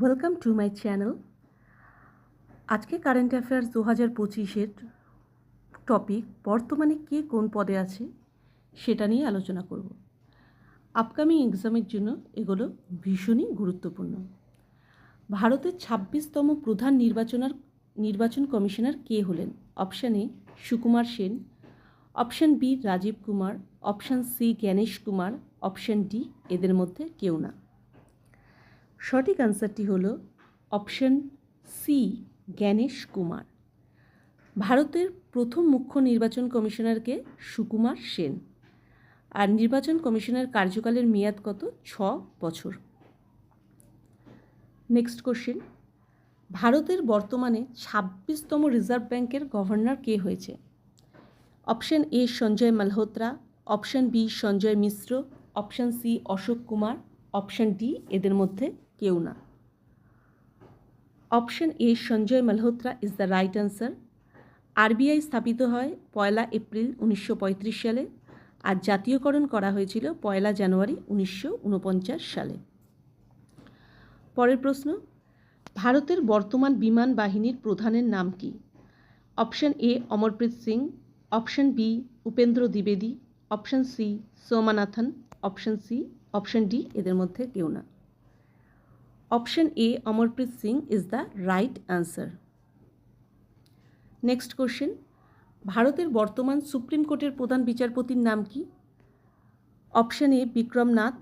Welcome to my channel. আজকে current affairs 2025-এর topic বর্তমানে কে কোন পদে আছে সেটা নিয়ে আলোচনা করব। আপকামিং এক্সামের জন্য এগুলো ভীষণই গুরুত্বপূর্ণ। ভারতের 26তম প্রধান নির্বাচন কমিশনার কে হলেন? Option A Sukumar Sen, option B Rajiv Kumar, option C Gyanesh Kumar, option D এদের মধ্যে কেউ না। সঠিক আনসারটি হলো অপশান সি জ্ঞানেশ কুমার। ভারতের প্রথম মুখ্য নির্বাচন কমিশনারকে সুকুমার সেন, আর নির্বাচন কমিশনের কার্যকালের মেয়াদ কত? 6 বছর। নেক্সট কোশ্চেন, ভারতের বর্তমানে 26তম রিজার্ভ ব্যাংকের গভর্নর কে হয়েছে? Option A Sanjay Malhotra, option B Sanjay Mishra, option C Ashok Kumar, option D এদের মধ্যে কেউ না। Option A Sanjay Malhotra is the right answer. RBI স্থাপিত হয় 1 এপ্রিল 1935 সালে, আর জাতীয়করণ করা হয়েছিল 1 জানুয়ারি 1949 সালে। পরের প্রশ্ন, ভারতের বর্তমান বিমান বাহিনীর প্রধানের নাম কি? Option A Amarpreet Singh, option B Upendra দ্বিবেদী, option C Somanathan, option D এদের মধ্যে কেউ না। Option A Amarpreet Singh is the right answer. Next question, ভারতের বর্তমান সুপ্রিম কোর্টের প্রধান বিচারপতির নাম কি? Option A Vikram Nath,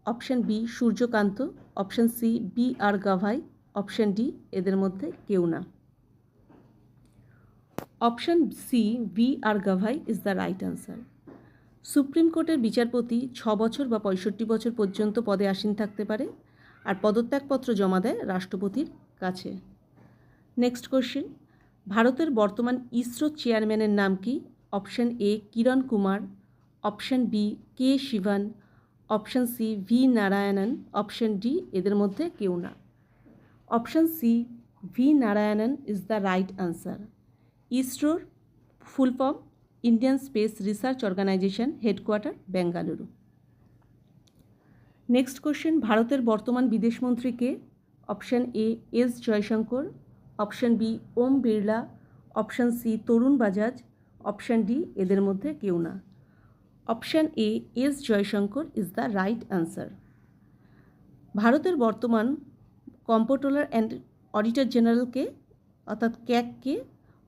option B Suryakant, option C B R Gavai, option D এদের মধ্যে কেউ না। Option C B R Gavai is the right answer. Supreme কোর্টের বিচারপতি 6 বছর বা 65 বছর পর্যন্ত পদে আসীন থাকতে পারে, আর পদত্যাগপত্র জমা দেয় রাষ্ট্রপতির কাছে। নেক্সট কোশ্চেন, ভারতের বর্তমান ইসরো চেয়ারম্যানের নাম কি? Option A Kiran Kumar, option B K Sivan, option C V Narayanan, option D এদের মধ্যে কেউ না। Option C V Narayanan is the right answer. ইসরোর full form Indian space research organisation, headquarter Bengaluru. Next question, ভারতের বর্তমান বিদেশমন্ত্রী কে? Option A S Jaishankar, option B Om Birla, option C Tarun Bajaj, option D এদের মধ্যে কেউ না। Option A S Jaishankar is the right answer. ভারতের বর্তমান কম্পট্রোলার অ্যান্ড অডিটর জেনারেলকে অর্থাৎ ক্যাগকে?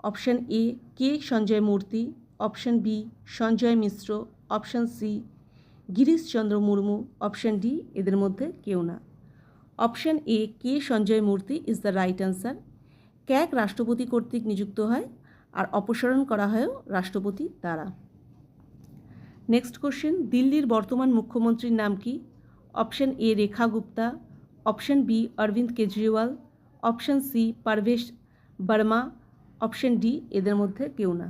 Option A K Sanjay Murthy, option B Sanjay Mishra, option C Girish Chandra Murmu, option D এদের মধ্যে কেউ না। Option A K Sanjay Murthy is the right answer. CAG রাষ্ট্রপতি কর্তৃক নিযুক্ত হয়, আর অপসারণ করা হয়ও রাষ্ট্রপতি দ্বারা। নেক্সট কোশ্চেন, দিল্লির বর্তমান মুখ্যমন্ত্রীর নাম কি? Option A Rekha Gupta, option B Arvind Kejriwal, option C Parvesh Verma, option D এদের মধ্যে কেউ না।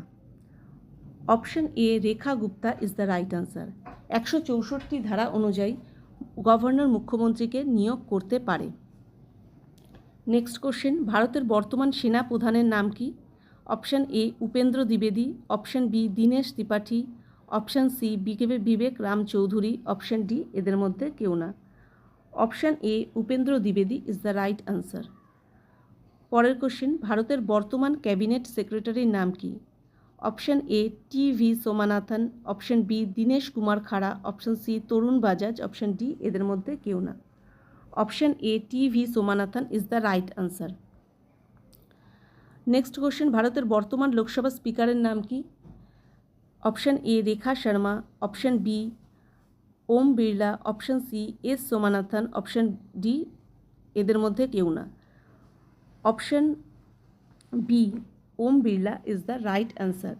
Option A Rekha Gupta is the right answer. 164 ধারা অনুযায়ী গভর্নর মুখ্যমন্ত্রীকে নিয়োগ করতে পারে। নেক্সট কোশ্চেন, ভারতের বর্তমান সেনা প্রধানের নাম কি? অপশান এ উপেন্দ্র দ্বিবেদী, option B Dinesh Tripathi, option C Vivek Ram Chaudhary, option D এদের মধ্যে কেউ না। অপশান এ উপেন্দ্র দ্বিবেদী ইজ দ্য রাইট অ্যান্সার। পরের কোশ্চেন, ভারতের বর্তমান ক্যাবিনেট সেক্রেটারির নাম কি? Option A T V Somanathan, option B Dinesh Kumar Khara, option C Tarun Bajaj, option D এদের মধ্যে কেউ না। Option A T V Somanathan is the right answer. Next question, ভারতের বর্তমান লোকসভা স্পিকারের নাম কি? Option A Rekha Sharma, option B Om Birla, option C S Somanathan, option D এদের মধ্যে কেউ না। Option B Om Birla is the right answer.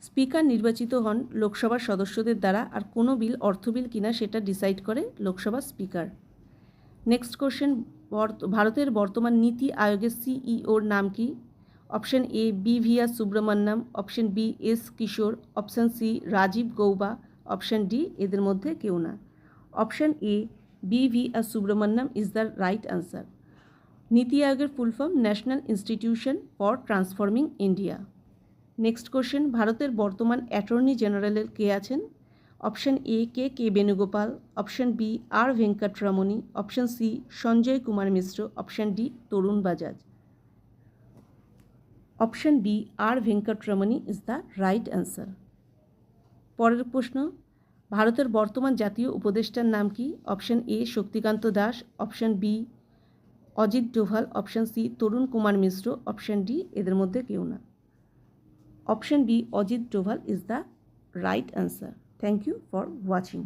Speaker নির্বাচিত হন লোকসভার সদস্যদের দ্বারা, আর কোনো বিল অর্থ বিল কিনা সেটা ডিসাইড করে লোকসভা স্পিকার। নেক্সট কোশ্চেন, ভারতের বর্তমান নীতি আয়োগের সিইওর নাম কি? Option A B V R Subrahmanyam, option B S Kishore, option C Rajiv Gauba, option D এদের মধ্যে কেউ না। Option A B V R Subrahmanyam is the right answer. Niti আয়োগের full form national institution for transforming India. Next question, ভারতের বর্তমান অ্যাটর্নি জেনারেলের কে আছেন? Option A K Venugopal, option B R Venkataramani, option C Sanjay Kumar Mishra, option D Tarun Bajaj. Option B R Venkataramani is the right answer. পরের প্রশ্ন, ভারতের বর্তমান জাতীয় উপদেষ্টার নাম কি? Option A Shaktikanta Das, option B Ajit Doval, option C Tarun Kumar Mishra, option D এদের মধ্যে কেউ না। Option B Ajit Doval is the right answer. Thank you for watching.